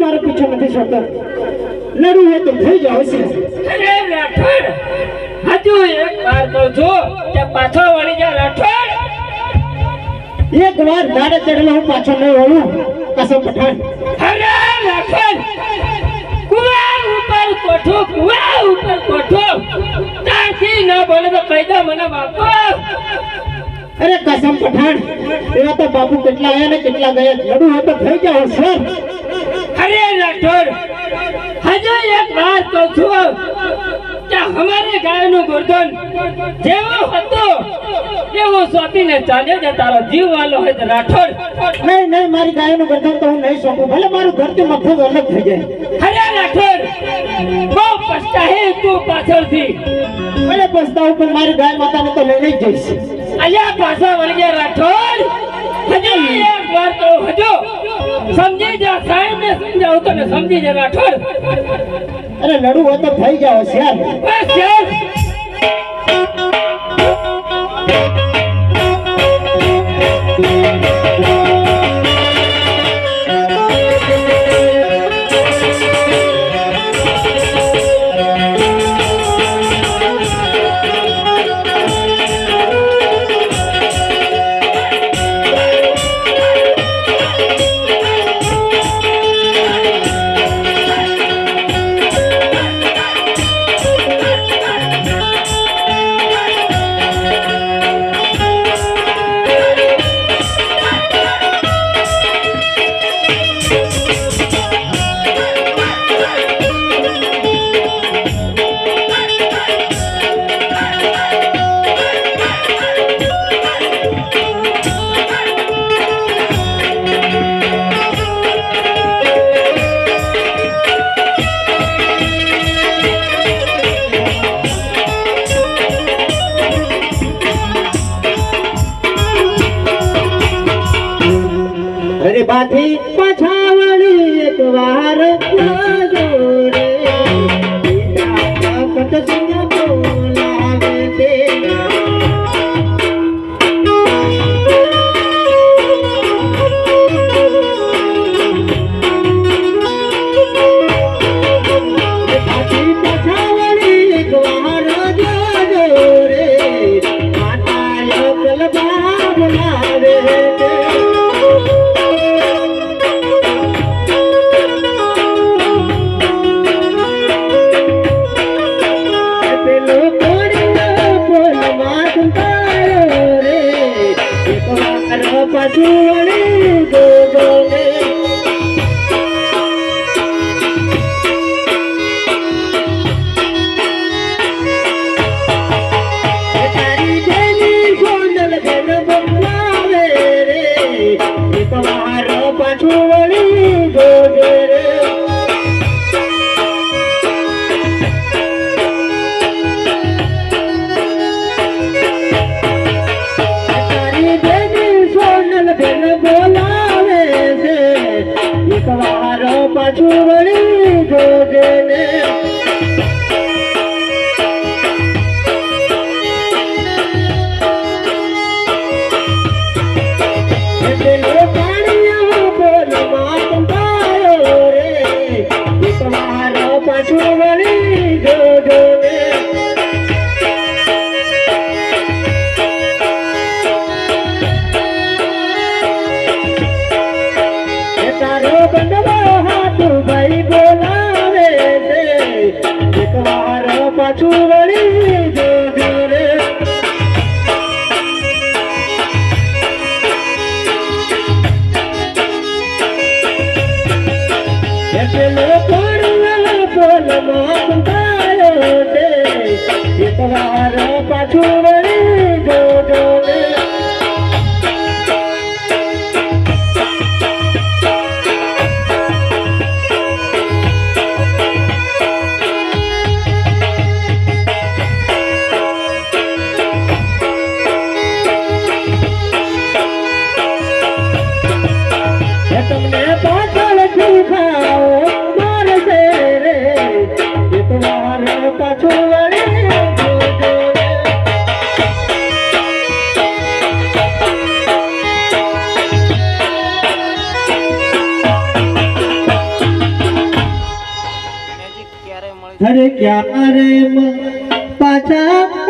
મારો પીછો નથી છોડતો. લડવું હોય તો થઈ જાવ છે. અરે રાઠોડ, હજુ એક વાર કહું છું કે પાછો વળી જા રાઠોડ. એક વાર દાડે ચડેલો હું પાછો નહીં વળું કસમ પઠાણ. અરે રાઠોડ, કુવા ઉપર કોઠો, કુવા ઉપર કોઠો, ત્યાંથી ન બોલે તો કહી દો મને બાપુ. અરે કસમ પઠાણ, એવા તો બાપુ કેટલા આયા ને કેટલા ગયા. લડવું હોય તો થઈ જાવ સર. અરે રાઠોડ, હજુ એક વાર કહું છું કે અમારી ગાયનું ગોરધન જેવો હતો એવો સોંપીને ચાલે છે. તારો જીવ વાલો હોય તો રાઠોડ. નહીં નહીં, મારી ગાયનું ગરદન તો હું નહીં સોંપું. ભલે મારું ઘરથી મફત અલગ થઈ જાય. અરે રાઠોડ, બહુ પછતાહે તું પાછળથી. ભલે પસ્તાવું પણ મારી ગાય માતાને તો લઈને જ જઈશ. અહીંયા પાછા વળી ગયા રાઠોડ. હજુ એક વાર તો હજુ સમજી જા. સાહેબ ને સમજાવું તો સમજી જા રાઠોડ. અરે લડવું હોય તો થઈ જાવ શ્યાર. બસ યાર. અરે બાથી પાછા વળી એક વાર જોડે બોલાવે છે. બાથી પાછા વળી એક વાર જોડે માતા કલબા બોલાવે છે. પાછું વળી જોજે ને. પાછું વળી જોજો ને. તારો બંધવો હાથ ભાઈ બોલાવે છે. એક વાર પાછું વળી જોજો રે. પેલો પડવા બોલમાં બંધાયો છે. એક વાર પાછું વળી જોજો રે. તમને પાછળથી ખાઓ મારશે રે. એક વાર પાછું વળી જોજો રે. અરે ક્યારે પાછા